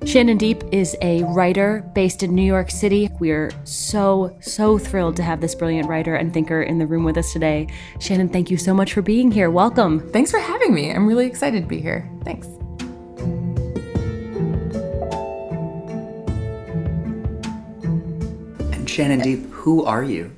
Shannon Deep is a writer based in New York City. We're so thrilled to have this brilliant writer and thinker in the room with us today. Shannon, thank you so much for being here. Welcome. Thanks for having me. I'm really excited to be here. Thanks. And Shannon Deep, who are you?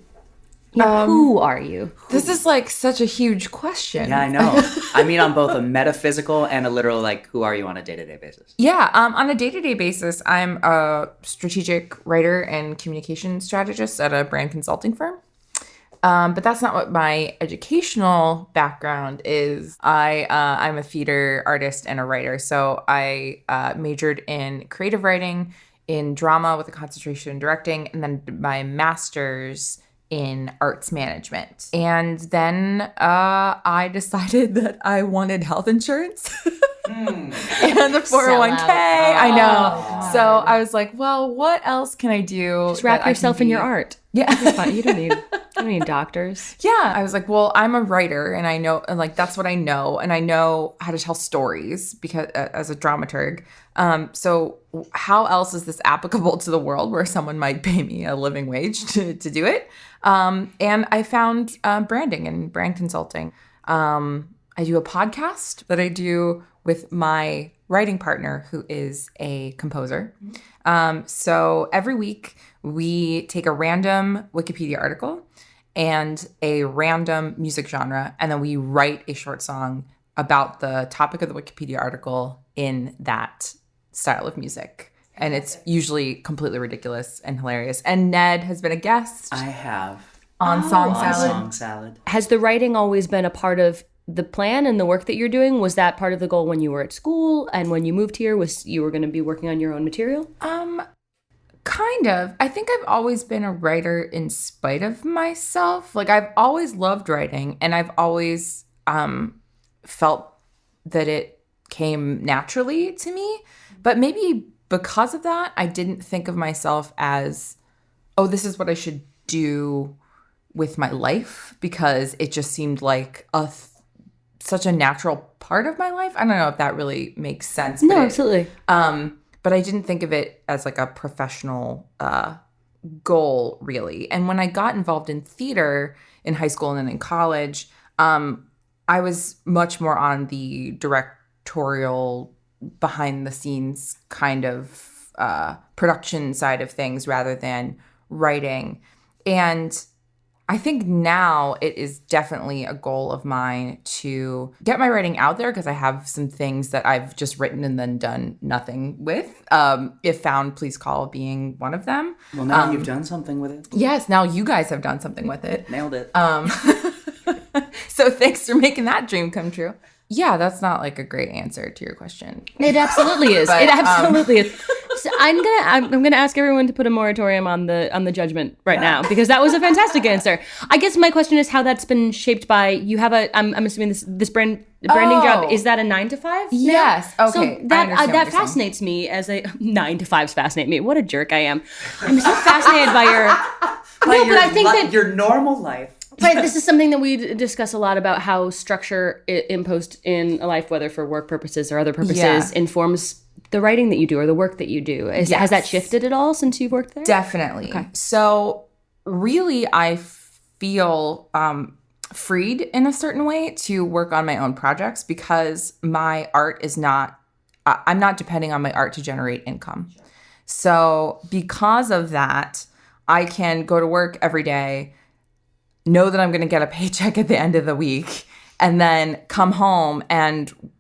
Yeah, who are you? This is like such a huge question. Yeah, I know. I mean, on both a metaphysical and a literal, like, who are you on a day-to-day basis? Yeah, on a day-to-day basis, I'm a strategic writer and communication strategist at a brand consulting firm. But that's not what my educational background is. I'm a theater artist and a writer. So I majored in creative writing, in drama with a concentration in directing, and then my master's in arts management. And then I decided that I wanted health insurance and the 401k. I know. So I was like, well, what else can I do? Just wrap yourself in your art. Yeah. You don't need doctors. Yeah. I was like, well, I'm a writer and I know, and like, that's what I know. And I know how to tell stories because as a dramaturg. So how else is this applicable to the world where someone might pay me a living wage to do it? And I found branding and brand consulting. I do a podcast that I do with my writing partner, who is a composer. So every week we take a random Wikipedia article and a random music genre, and then we write a short song about the topic of the Wikipedia article in that style of music. And it's usually completely ridiculous and hilarious. And Ned has been a guest. I have. On Song On Salad. Song Salad. Has the writing always been a part of the plan and the work that you're doing? Was that part of the goal when you were at school, and when you moved here, was you were going to be working on your own material? Kind of. I think I've always been a writer in spite of myself. Like, I've always loved writing, and I've always felt that it came naturally to me. But maybe because of that, I didn't think of myself as, oh, this is what I should do with my life, because it just seemed like such a natural part of my life. I don't know if that really makes sense. No, absolutely. But I didn't think of it as like a professional goal, really. And when I got involved in theater in high school and then in college, I was much more on the directorial, behind the scenes kind of production side of things rather than writing. And I think now it is definitely a goal of mine to get my writing out there, because I have some things that I've just written and then done nothing with. If Found, Please Call being one of them. Well, now you've done something with it. Yes, now you guys have done something with it. Nailed it. So thanks for making that dream come true. Yeah, that's not like a great answer to your question. It absolutely is. But, it absolutely is. So I'm gonna ask everyone to put a moratorium on the judgment right now, because that was a fantastic answer. I guess my question is how that's been shaped by, you have I'm assuming this branding job, is that a 9 to 5? Yes. Okay. So that fascinates me as a 9 to 5s fascinate me. What a jerk I am. I'm so fascinated by your. But I think that your normal life. But this is something that we discuss a lot about, how structure imposed in a life, whether for work purposes or other purposes, informs the writing that you do or the work that you do. Has that shifted at all since you've worked there? Definitely. Okay. So really, I feel freed in a certain way to work on my own projects, because my art is not, I'm not depending on my art to generate income. Sure. So because of that, I can go to work every day, know that I'm going to get a paycheck at the end of the week, and then come home and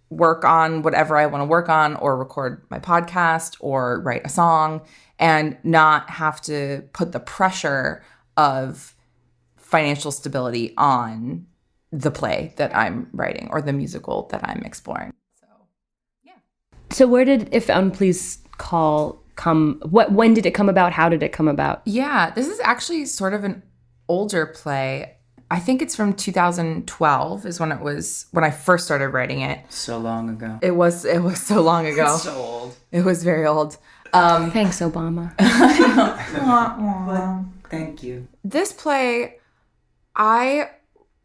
work on whatever I want to work on, or record my podcast, or write a song, and not have to put the pressure of financial stability on the play that I'm writing or the musical that I'm exploring. So, yeah. So where did If Found, Please Call come? When did it come about? How did it come about? Yeah, this is actually sort of an older play. I think it's from 2012 is when I first started writing it. So long ago. It was so long ago. It's so old. It was very old. Thanks, Obama. But thank you. This play, I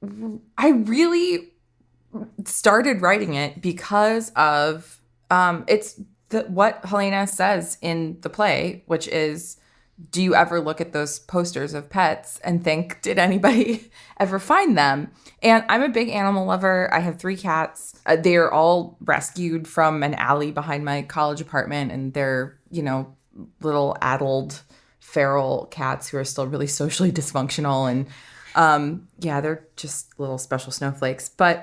really started writing it because of it's what Helena says in the play, which is, do you ever look at those posters of pets and think, did anybody ever find them? And I'm a big animal lover. I have 3 cats. They are all rescued from an alley behind my college apartment, and they're, little addled feral cats who are still really socially dysfunctional. And they're just little special snowflakes. But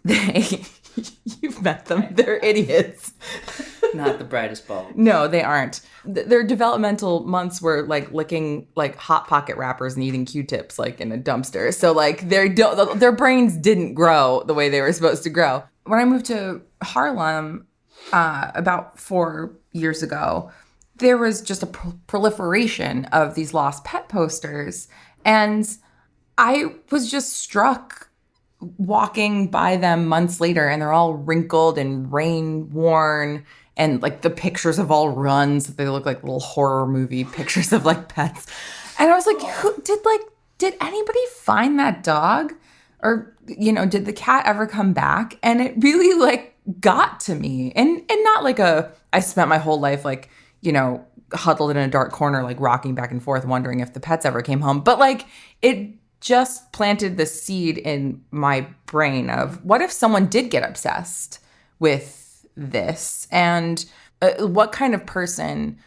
you've met them. They're idiots. Not the brightest bulb. No, they aren't. Their developmental months were like licking like Hot Pocket wrappers and eating Q-tips like in a dumpster. So like their brains didn't grow the way they were supposed to grow. When I moved to Harlem about 4 years ago, there was just a proliferation of these lost pet posters. And I was just struck walking by them months later, and they're all wrinkled and rain worn, and like the pictures have all run, so they look like little horror movie pictures of like pets. And I was like, did anybody find that dog? Or, did the cat ever come back? And it really like got to me. And not like I spent my whole life like, huddled in a dark corner, like rocking back and forth, wondering if the pets ever came home. But like it just planted the seed in my brain of, what if someone did get obsessed with this? And what kind of person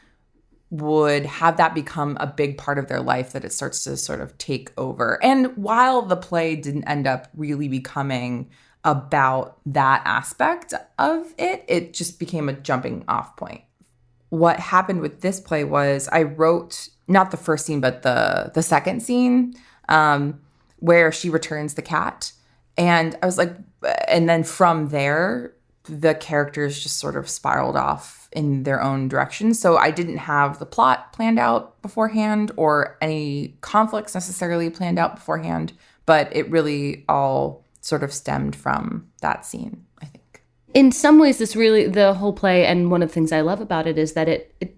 would have that become a big part of their life, that it starts to sort of take over? And while the play didn't end up really becoming about that aspect of it, it just became a jumping off point. What happened with this play was I wrote not the first scene, but the second scene, where she returns the cat. And I was like, and then from there, the characters just sort of spiraled off in their own direction. So I didn't have the plot planned out beforehand or any conflicts necessarily planned out beforehand, but it really all sort of stemmed from that scene, I think. In some ways, this really, the whole play, and one of the things I love about it is that it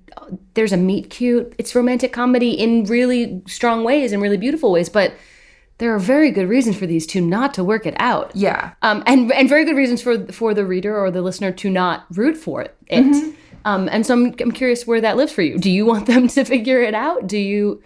there's a meet cute. It's romantic comedy in really strong ways and really beautiful ways, but there are very good reasons for these two not to work it out. Yeah. And very good reasons for the reader or the listener to not root for it. Mm-hmm. And so I'm curious where that lives for you. Do you want them to figure it out? Do you,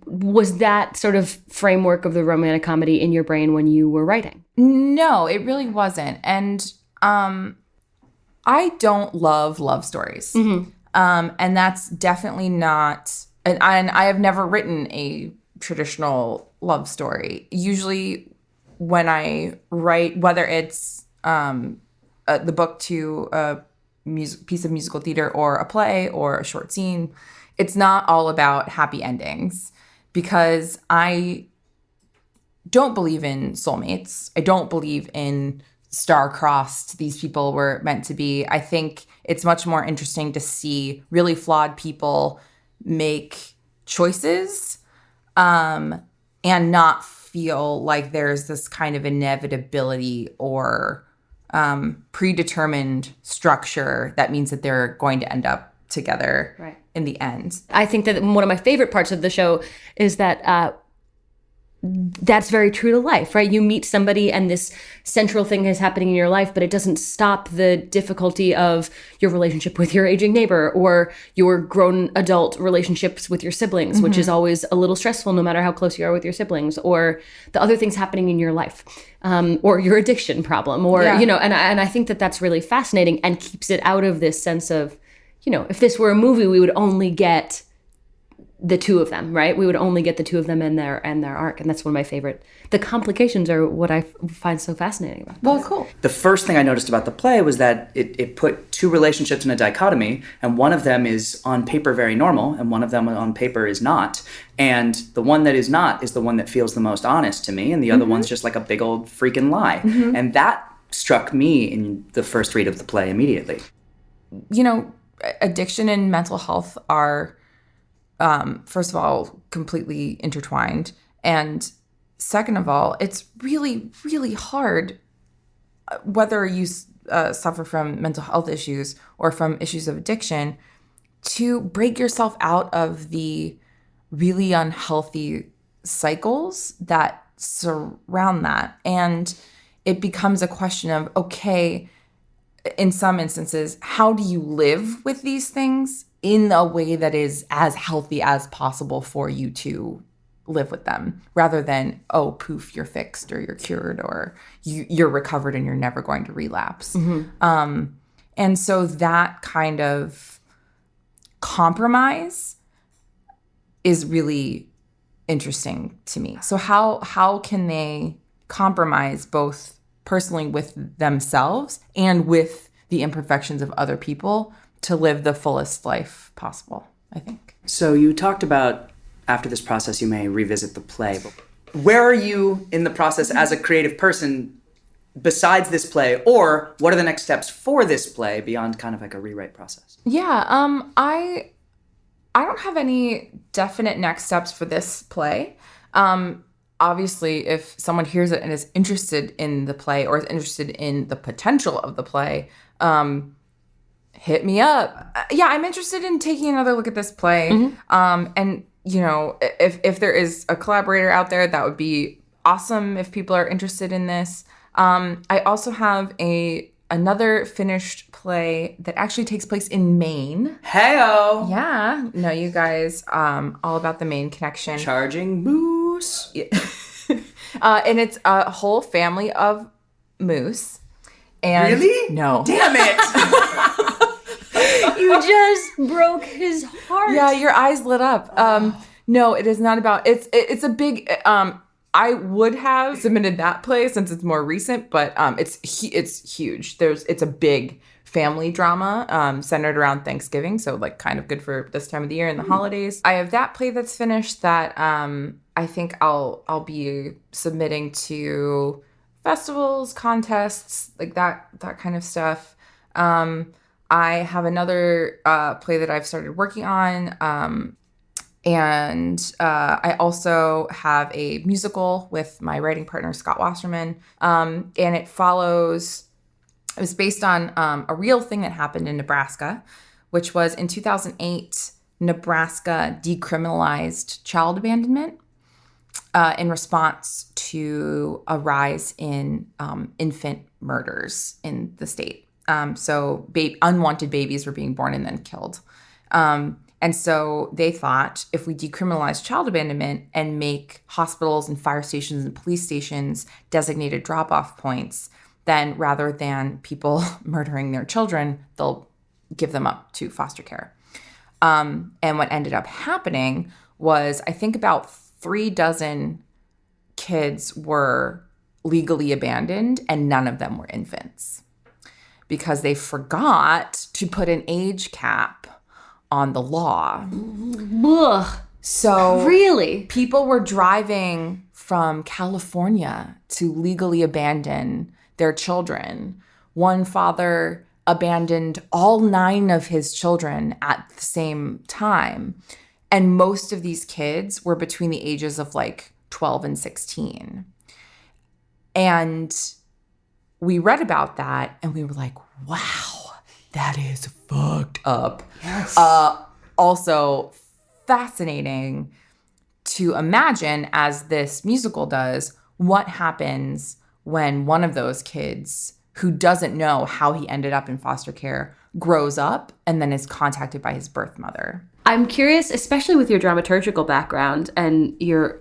was that sort of framework of the romantic comedy in your brain when you were writing? No, it really wasn't. And I don't love stories. Mm-hmm. And that's definitely not, and I have never written a traditional love story. Usually when I write, whether it's the book to a piece of musical theater or a play or a short scene, it's not all about happy endings, because I don't believe in soulmates. I don't believe in star-crossed, these people were meant to be. I think it's much more interesting to see really flawed people make choices and not feel like there's this kind of inevitability or predetermined structure that means that they're going to end up together in the end. I think that one of my favorite parts of the show is that that's very true to life, right? You meet somebody and this central thing is happening in your life, but it doesn't stop the difficulty of your relationship with your aging neighbor or your grown adult relationships with your siblings, which is always a little stressful no matter how close you are with your siblings, or the other things happening in your life, or your addiction problem, or, and I think that that's really fascinating and keeps it out of this sense of, if this were a movie, we would only get the two of them, right? We would only get the two of them and their arc. And that's one of my favorite. The complications are what I find so fascinating about this. Well, cool. The first thing I noticed about the play was that it put two relationships in a dichotomy, and one of them is on paper very normal, and one of them on paper is not. And the one that is not is the one that feels the most honest to me, and the other one's just like a big old freaking lie. Mm-hmm. And that struck me in the first read of the play immediately. Addiction and mental health are, first of all, completely intertwined. And second of all, it's really, really hard, whether you suffer from mental health issues or from issues of addiction, to break yourself out of the really unhealthy cycles that surround that. And it becomes a question of, okay, in some instances, how do you live with these things in a way that is as healthy as possible for you to live with them, rather than, oh, poof, you're fixed or you're cured or you're recovered and you're never going to relapse. And so that kind of compromise is really interesting to me. So how can they compromise both personally with themselves and with the imperfections of other people to live the fullest life possible, I think. So you talked about after this process you may revisit the play. Where are you in the process as a creative person besides this play, or what are the next steps for this play beyond kind of like a rewrite process? Yeah, I don't have any definite next steps for this play. Obviously, if someone hears it and is interested in the play or is interested in the potential of the play, hit me up. Yeah, I'm interested in taking another look at this play. And, you know, if there is a collaborator out there, that would be awesome if people are interested in this. I also have another finished play that actually takes place in Maine. Hey-o! Yeah. No, you guys, all about the Maine connection. Charging moose. Yeah. And it's a whole family of moose. And really? No. Damn it! You just broke his heart. Yeah, your eyes lit up. No, it is not about. It's a big. I would have submitted that play since it's more recent, but it's huge. It's a big family drama centered around Thanksgiving, so like kind of good for this time of the year and the holidays. I have that play that's finished that I think I'll be submitting to festivals, contests, like that kind of stuff. I have another play that I've started working on. And I also have a musical with my writing partner, Scott Wasserman. And it was based on a real thing that happened in Nebraska, which was in 2008, Nebraska decriminalized child abandonment in response to a rise in infant murders in the state. So unwanted babies were being born and then killed. And so they thought if we decriminalize child abandonment and make hospitals and fire stations and police stations designated drop-off points, then rather than people murdering their children, they'll give them up to foster care. And what ended up happening was I think about 36 kids were legally abandoned and none of them were infants because they forgot to put an age cap on the law. Ugh. So really, people were driving from California to legally abandon their children. One father abandoned all 9 of his children at the same time. And most of these kids were between the ages of like 12 and 16. And we read about that and we were like, wow, that is fucked up. Yes. Also fascinating to imagine, as this musical does, what happens when one of those kids who doesn't know how he ended up in foster care grows up and then is contacted by his birth mother. I'm curious, especially with your dramaturgical background and your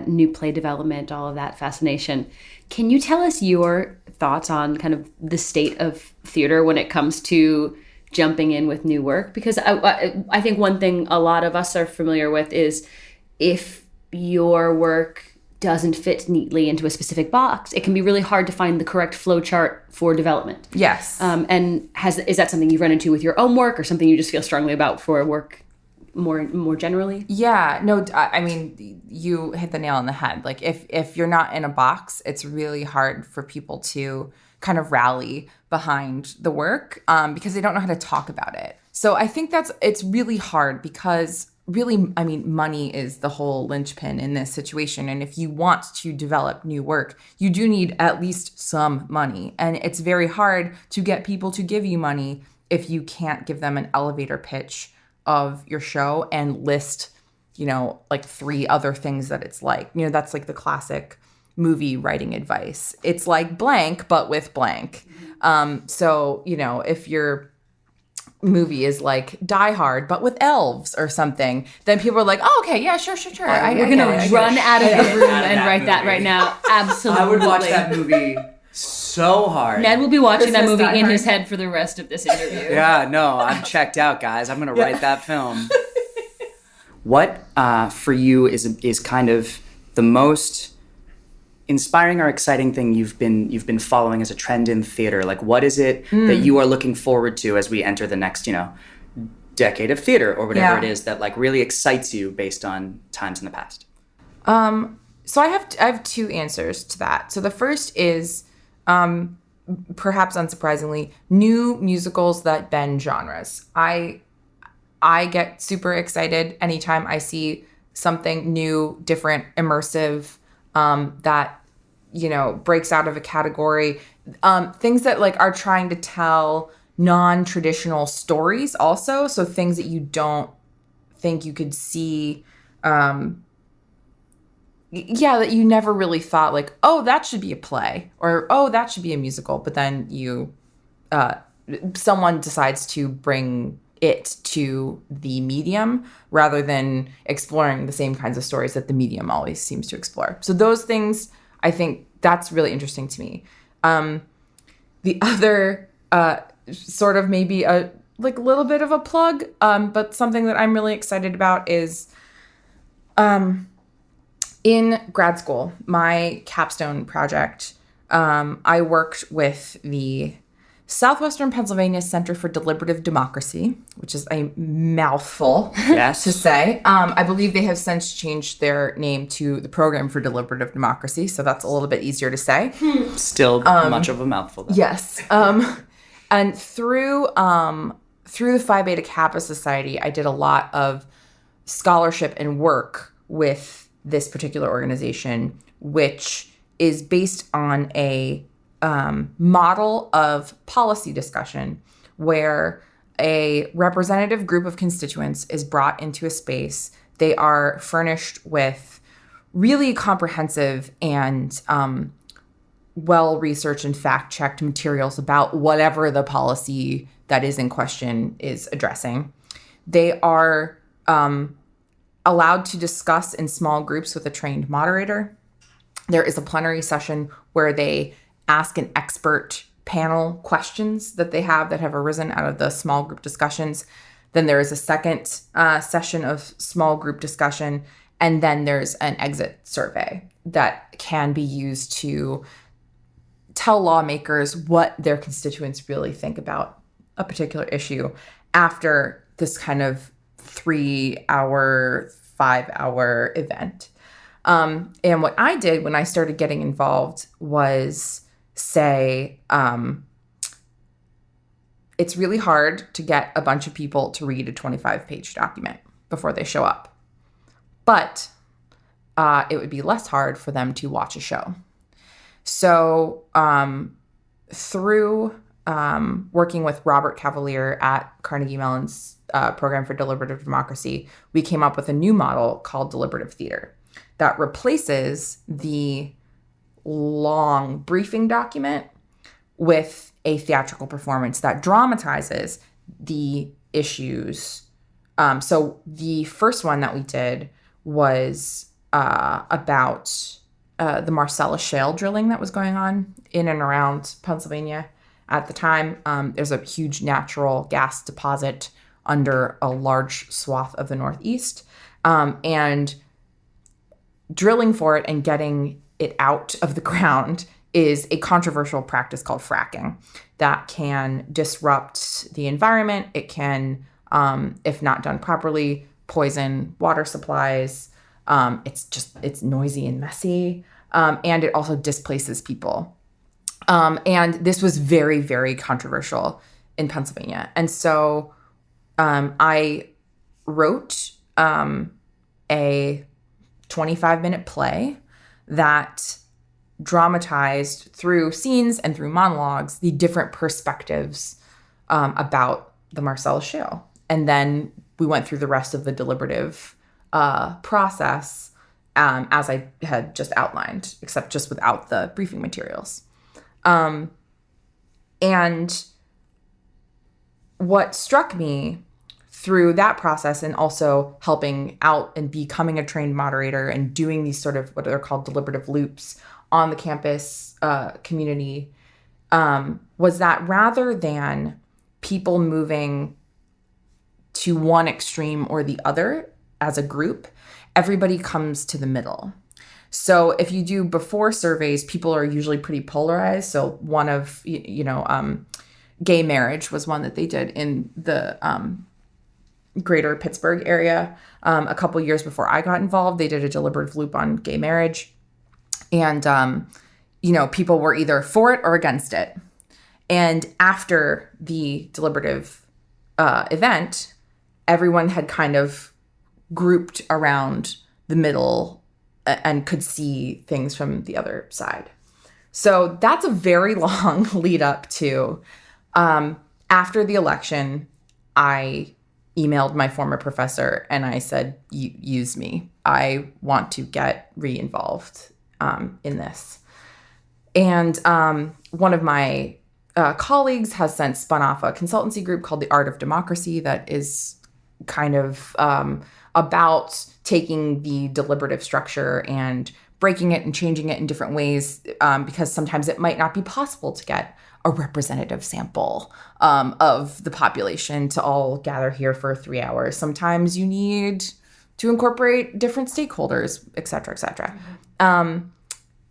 new play development, all of that fascination. Can you tell us your thoughts on kind of the state of theater when it comes to jumping in with new work? Because I think one thing a lot of us are familiar with is if your work doesn't fit neatly into a specific box, it can be really hard to find the correct flow chart for development. Yes. And is that something you've run into with your own work or something you just feel strongly about for work more generally? Yeah, no, I mean, you hit the nail on the head. Like if you're not in a box, it's really hard for people to kind of rally behind the work because they don't know how to talk about it. So I think it's really hard because really, I mean, money is the whole linchpin in this situation. And if you want to develop new work, you do need at least some money. And it's very hard to get people to give you money if you can't give them an elevator pitch of your show and list, like 3 other things that it's like. That's like the classic movie writing advice. It's like blank, but with blank. So, if your movie is like Die Hard, but with elves or something, then people are like, oh, okay, yeah, sure. We're gonna run out of the room and write that right now. Absolutely. I would watch that movie so hard. Ned will be watching that Christmas movie Die in Hard. his head for the rest of this interview. Yeah, no, I'm checked out, guys. I'm gonna write that film. What for you is kind of the most inspiring or exciting thing you've been following as a trend in theater? Like, what is it that you are looking forward to as we enter the next, decade of theater or whatever it is that like really excites you based on times in the past? So I have two answers to that. So the first is, perhaps unsurprisingly, new musicals that bend genres. I get super excited anytime I see something new, different, immersive, that breaks out of a category. Things that like are trying to tell non-traditional stories also. So things that you don't think you could see, that you never really thought like, oh, that should be a play, or oh, that should be a musical. But then someone decides to bring it to the medium rather than exploring the same kinds of stories that the medium always seems to explore. So those things, I think that's really interesting to me. The other sort of maybe a little bit of a plug, but something that I'm really excited about is in grad school, my capstone project, I worked with the Southwestern Pennsylvania Center for Deliberative Democracy, which is a mouthful to say. I believe they have since changed their name to the Program for Deliberative Democracy, so that's a little bit easier to say. Still much of a mouthful, though. Yes. And through the Phi Beta Kappa Society, I did a lot of scholarship and work with this particular organization, which is based on a model of policy discussion where a representative group of constituents is brought into a space. They are furnished with really comprehensive and well-researched and fact-checked materials about whatever the policy that is in question is addressing. They are allowed to discuss in small groups with a trained moderator. There is a plenary session where they ask an expert panel questions that they have that have arisen out of the small group discussions. Then there is a second session of small group discussion. And then there's an exit survey that can be used to tell lawmakers what their constituents really think about a particular issue after this kind of 3-hour, 5-hour event. And what I did when I started getting involved was say, it's really hard to get a bunch of people to read a 25-page document before they show up. But it would be less hard for them to watch a show. So through working with Robert Cavalier at Carnegie Mellon's Program for Deliberative Democracy, we came up with a new model called deliberative theater that replaces the long briefing document with a theatrical performance that dramatizes the issues. So the first one that we did was about the Marcellus Shale drilling that was going on in and around Pennsylvania at the time. There's a huge natural gas deposit under a large swath of the Northeast. And drilling for it and getting it out of the ground is a controversial practice called fracking that can disrupt the environment. It can, if not done properly, poison water supplies. It's noisy and messy. And it also displaces people. And this was very, very controversial in Pennsylvania. And so I wrote a 25-minute play that dramatized through scenes and through monologues the different perspectives about the Marcellus Shale. And then we went through the rest of the deliberative process as I had just outlined, except just without the briefing materials. And what struck me through that process, and also helping out and becoming a trained moderator and doing these sort of what are called deliberative loops on the campus community, was that rather than people moving to one extreme or the other as a group, everybody comes to the middle. So if you do before surveys, people are usually pretty polarized. So one of, gay marriage was one that they did in the greater Pittsburgh area. A couple years before I got involved, they did a deliberative loop on gay marriage. And, people were either for it or against it. And after the deliberative event, everyone had kind of grouped around the middle and could see things from the other side. So that's a very long lead up to, after the election, I emailed my former professor and I said, use me. I want to get re-involved in this. And one of my colleagues has since spun off a consultancy group called The Art of Democracy that is kind of about taking the deliberative structure and breaking it and changing it in different ways, because sometimes it might not be possible to get a representative sample of the population to all gather here for 3 hours. Sometimes you need to incorporate different stakeholders, et cetera, et cetera.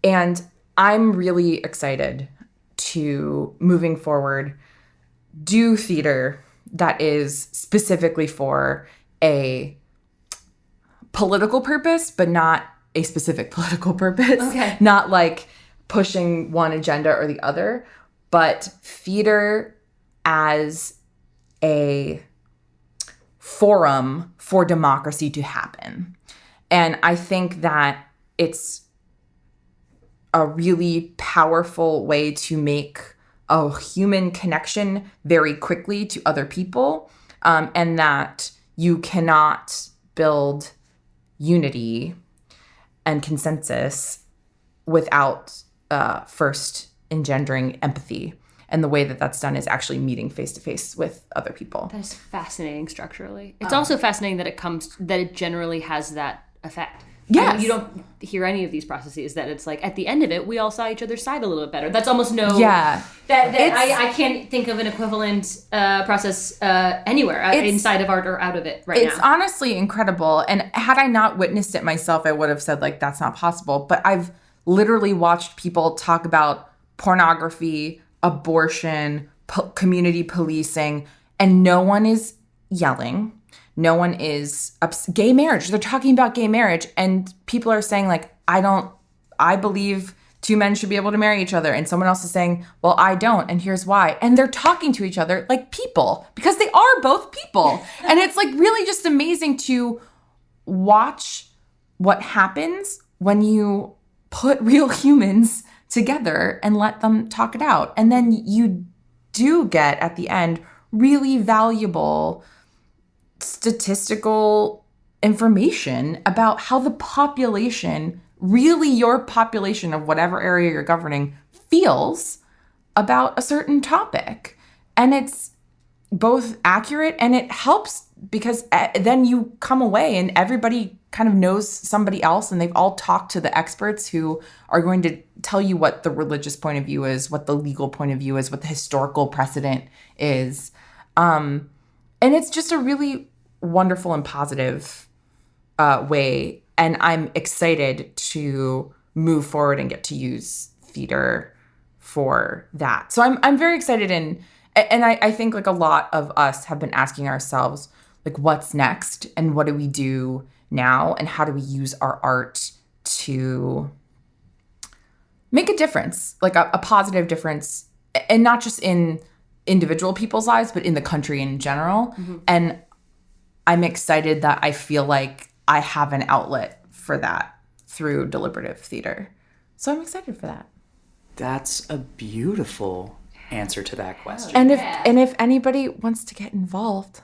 And I'm really excited to, moving forward, do theater that is specifically for a political purpose, but not a specific political purpose. Okay. Not like pushing one agenda or the other, but theater as a forum for democracy to happen. And I think that it's a really powerful way to make a human connection very quickly to other people, and that you cannot build unity and consensus without first engendering empathy. And the way that that's done is actually meeting face to face with other people. That is fascinating structurally. It's also fascinating that it generally has that effect. Yes. You don't hear any of these processes that it's like at the end of it, we all saw each other's side a little bit better. That's almost no. Yeah. I can't think of an equivalent process anywhere inside of art or out of it right now. It's honestly incredible. And had I not witnessed it myself, I would have said, like, that's not possible. But I've literally watched people talk about pornography, abortion, community policing, and no one is yelling. No one is gay marriage. They're talking about gay marriage, and people are saying, like, I believe two men should be able to marry each other. And someone else is saying, well, I don't, and here's why. And they're talking to each other like people, because they are both people. And it's like really just amazing to watch what happens when you put real humans together and let them talk it out. And then you do get, at the end, really valuable statistical information about how the population, really your population of whatever area you're governing, feels about a certain topic. And it's both accurate and it helps because then you come away and everybody kind of knows somebody else and they've all talked to the experts who are going to tell you what the religious point of view is, what the legal point of view is, what the historical precedent is. And it's just a really wonderful and positive way. And I'm excited to move forward and get to use theater for that. So I'm very excited. And I think like a lot of us have been asking ourselves, like, what's next? And what do we do now? And how do we use our art to make a difference, like a positive difference, and not just in individual people's lives, but in the country in general. Mm-hmm. And I'm excited that I feel like I have an outlet for that through deliberative theater. So I'm excited for that. That's a beautiful answer to that question. And if anybody wants to get involved,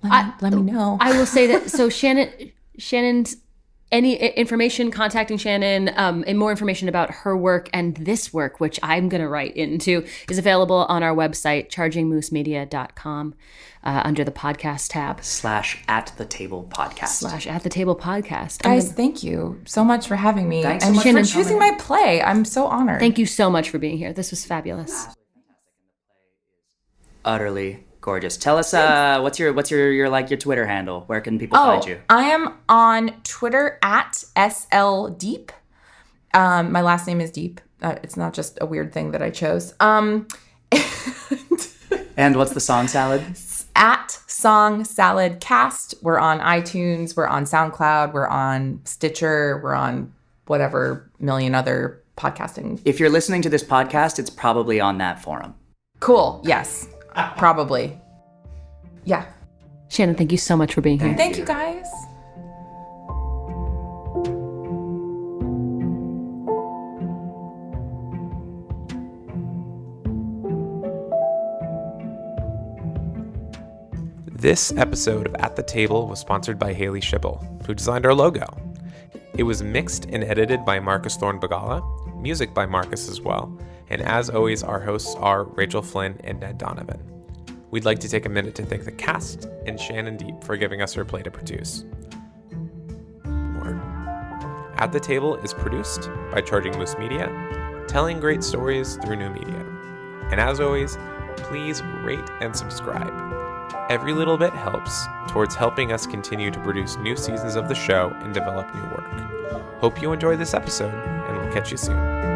let me know. I will say that, so Shannon's any information, contacting Shannon, and more information about her work and this work, which I'm going to write into, is available on our website, chargingmoosemedia.com, under the podcast tab. /@the-table-podcast. /@the-table-podcast. Guys, thank you so much for having me. Thanks so and much for for choosing my play. I'm so honored. Thank you so much for being here. This was fabulous. Utterly gorgeous. Tell us what's your Twitter handle? Where can people find you? I am on Twitter @SLDeep. My last name is Deep. It's not just a weird thing that I chose. And what's the song salad? @SongSaladCast. We're on iTunes. We're on SoundCloud. We're on Stitcher. We're on whatever million other podcasting. If you're listening to this podcast, it's probably on that forum. Cool. Yes. Probably. Yeah. Shannon, thank you so much for being here. Thank you, guys. This episode of At the Table was sponsored by Haley Schibel, who designed our logo. It was mixed and edited by Marcus Thorne Bagala, music by Marcus as well, and as always, our hosts are Rachel Flynn and Ned Donovan. We'd like to take a minute to thank the cast and Shannon Deep for giving us her play to produce. At the Table is produced by Charging Moose Media, telling great stories through new media. And as always, please rate and subscribe. Every little bit helps towards helping us continue to produce new seasons of the show and develop new work. Hope you enjoyed this episode, and we'll catch you soon.